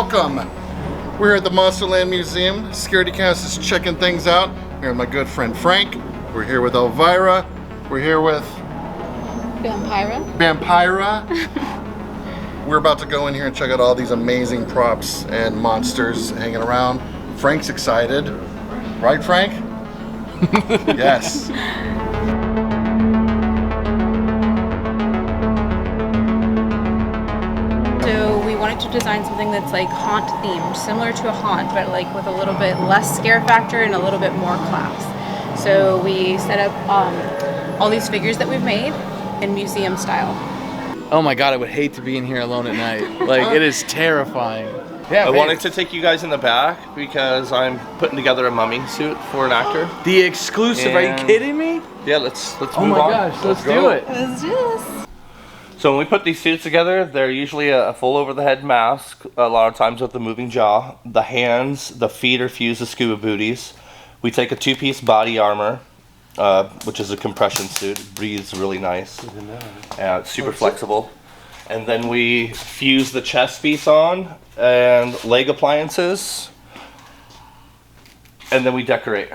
welcome. We're at the Monsterland Museum. ScarityCast is checking things out. Here with my good friend Frank. We're here with Elvira. We're here with Vampira. We're about to go in here and check out all these amazing props and monsters hanging around. Frank's excited. Right, Frank? Yes. So we wanted to design something that's like haunt themed, similar to a haunt, but like with a little bit less scare factor and a little bit more class. So we set up all these figures that we've made in museum style. Oh my god, I would hate to be in here alone at night. Like, it is terrifying. Yeah, I wanted to take you guys in the back because I'm putting together a mummy suit for an actor. The exclusive, are you kidding me? Yeah, let's move on. Oh my gosh, let's do it. Let's do this. So when we put these suits together, they're usually a full over the head mask, a lot of times with the moving jaw. The hands, the feet are fused with scuba booties. We take a two-piece body armor, which is a compression suit. It breathes really nice. It's super flexible. And then we fuse the chest piece on and leg appliances. And then we decorate.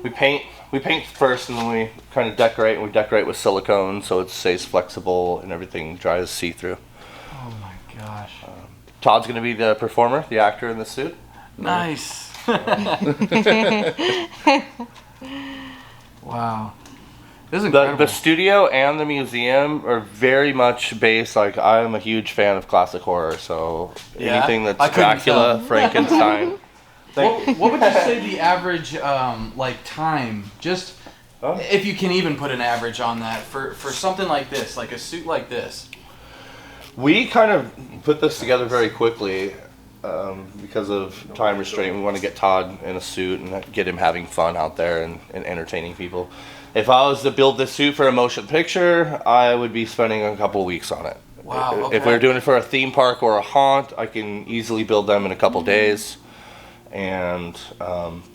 We paint first, and then we kind of decorate, and we decorate with silicone so it stays flexible and everything dries see-through. Oh my gosh. Todd's going to be the performer, the actor in the suit. Nice. Wow. This is incredible. The studio and the museum are very much based, like, I'm a huge fan of classic horror, so anything that's Dracula, Frankenstein. What would you say the average like time, just if you can even put an average on that, for something like this, like a suit like this? We kind of put this together very quickly because of time restraint. We want to get Todd in a suit and get him having fun out there and entertaining people. If I was to build this suit for a motion picture, I would be spending a couple of weeks on it. Wow. Okay. If we were doing it for a theme park or a haunt, I can easily build them in a couple days. And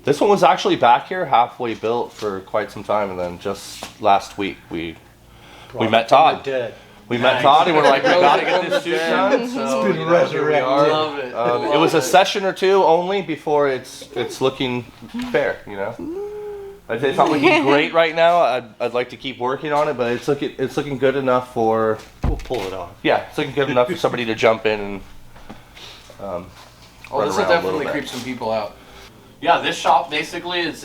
this one was actually back here halfway built for quite some time, and then just last week we met Todd. We met Todd and we're like, we gotta get this suit done. So It's been resurrected. Love it. it was a session or two only before it's looking fair, you know. It's not looking great right now. I'd like to keep working on it, but it's looking good enough for. We'll pull it off. Yeah, it's looking good enough for somebody to jump in and. Oh, this will definitely creep some people out. Yeah, this shop basically is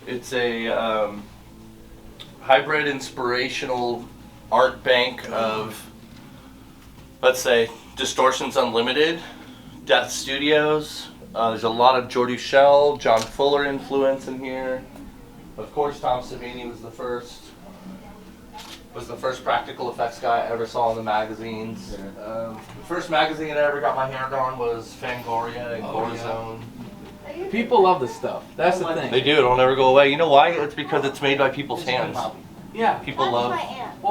it's a hybrid inspirational art bank of, let's say, Distortions Unlimited, Death Studios. There's a lot of Jordi Shell, John Fuller influence in here. Of course, Tom Savini was the first practical effects guy I ever saw in the magazines. The first magazine I ever got my hand on was Fangoria and Gorzone. People love this stuff. That's the thing. They do. It'll never go away. You know why? It's because it's made by people's hands. Yeah. People love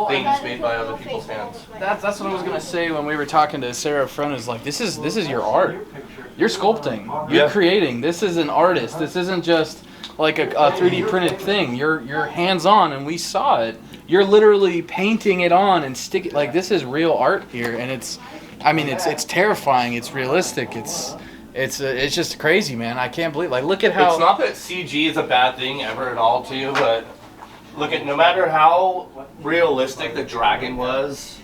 things made by other people's hands. That's what I was gonna say when we were talking to Sarah Front. Is like, this is your art. You're sculpting. You're creating. This is an artist. This isn't just like a 3D printed thing. You're hands on, and we saw it. You're literally painting it on and sticking. Like, this is real art here, and it's terrifying. It's realistic. It's just crazy, man. I can't believe. Like, look at how. It's not that CG is a bad thing ever at all, too, but look at, no matter how realistic the dragon was,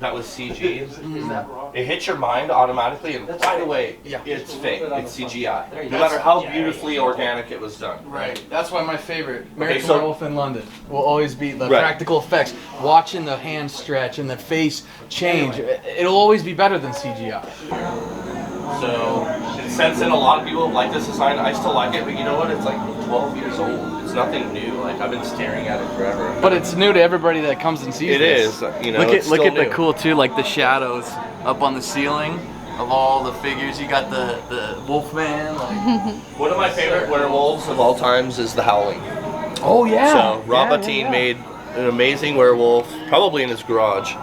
that was CG. It hits your mind automatically, and right away, it's fake. It's CGI. No matter how beautifully organic it was done. Right. That's why my favorite American Werewolf in London will always be the practical effects. Watching the hand stretch and the face change. It'll always be better than CGI. So, since then a lot of people have liked this design, I still like it, but you know what? It's like 12 years old. It's nothing new. Like, I've been staring at it forever. But it's new to everybody that comes and sees this. It is. You know, look at the cool too, like the shadows up on the ceiling of all the figures. You got the Wolfman. Like. One of my favorite werewolves of all times is the Howling. Oh yeah. So Rob Bottin made an amazing werewolf, probably in his garage.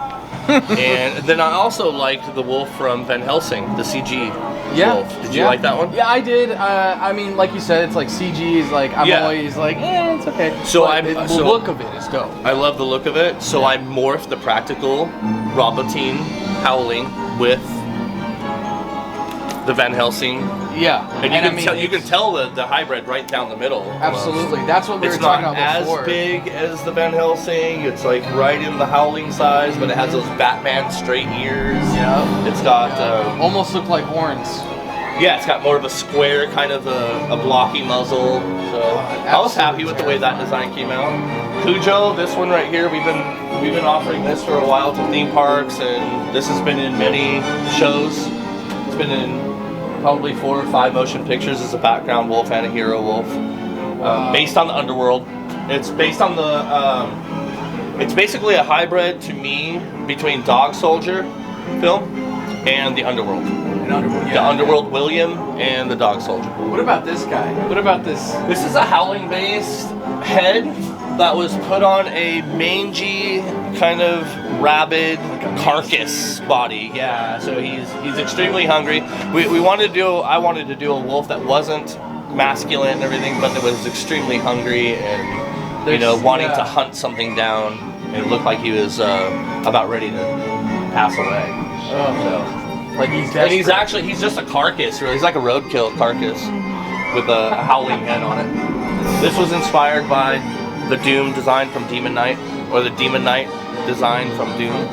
And then I also liked the wolf from Van Helsing, the CG wolf. Did you like that one? Yeah, I did. I mean, like you said, it's like CG is like, I'm always like, it's okay. So the look of it is dope. I love the look of it. So I morphed the practical Rob Bottin Howling with the Van Helsing. Yeah, And you can tell the hybrid right down the middle. Absolutely, that's what we were It's talking not about as before. big as the Van Helsing. It's like right in the Howling size, but it has those Batman straight ears. Yeah. It's got almost look like horns. yeah, it's got more of a square kind of a blocky muzzle. So I was happy with the way that design came out. Cujo, this one right here, we've been offering this for a while to theme parks, and this has been in many shows. It's been in probably 4 or 5 motion pictures as a background wolf and a hero wolf. Based on the underworld. It's based on the it's basically a hybrid to me between Dog Soldier film and the Underworld. The Underworld William and the Dog Soldier. What about this guy? What about this? This is a Howling based head that was put on a mangy kind of rabid carcass body. Yeah, so he's extremely hungry. I wanted to do a wolf that wasn't masculine and everything, but that was extremely hungry and wanting to hunt something down. And it looked like he was about ready to pass away. So. Like he's desperate. And he's just a carcass, really. He's like a roadkill carcass with a howling head on it. This was inspired by the Doom design from Demon Knight, or the Demon Knight design from Doom.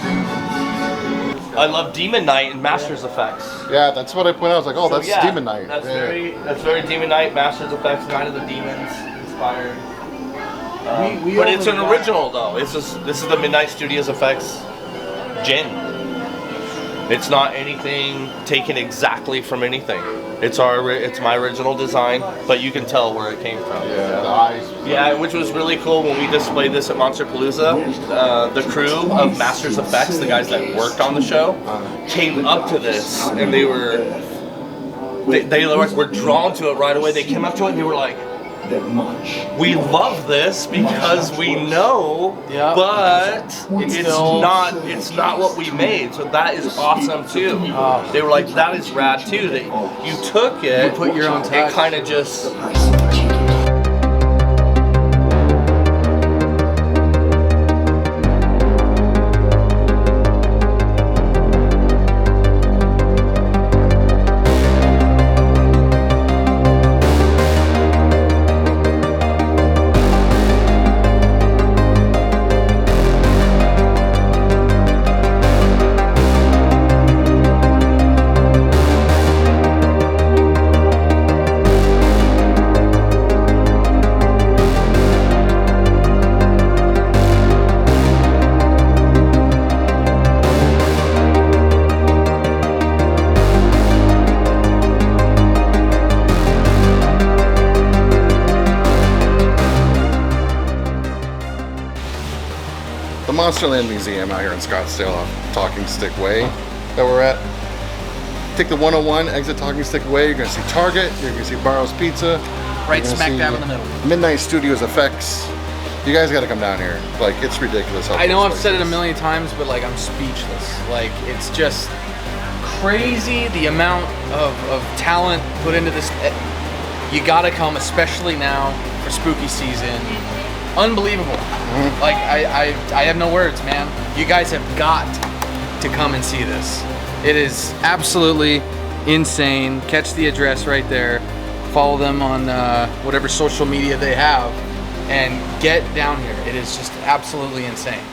I love Demon Knight and Masters Effects. Yeah, that's what I pointed out. I was like, oh, that's Demon Knight. That's very Demon Knight, Masters Effects, Night of the Demons inspired. But it's an original though. This is the Midnight Studios Effects Jin. It's not anything taken exactly from anything. It's my original design, but you can tell where it came from. Yeah, the eyes. Yeah, which was really cool when we displayed this at Monsterpalooza. The crew of Masters Effects, the guys that worked on the show, came up to this and they were drawn to it right away. They came up to it and they were like, we love this because we know, but it's not what we made. So that is awesome too. They were like, that is rad too. That you took it, you put your own touch. and kind of just. Monsterland Museum out here in Scottsdale off Talking Stick Way that we're at. Take the 101, exit Talking Stick Way, you're gonna see Target, you're gonna see Barrow's Pizza. Right smack dab in the middle. Midnight Studios Effects. You guys gotta come down here. Like, it's ridiculous how I know cool I've this said place it a is. million times, but like I'm speechless. Like it's just crazy the amount of talent put into this. You gotta come, especially now for spooky season. Unbelievable. Like I have no words, man. You guys have got to come and see this. It is absolutely insane. Catch the address right there. Follow them on whatever social media they have and get down here. It is just absolutely insane.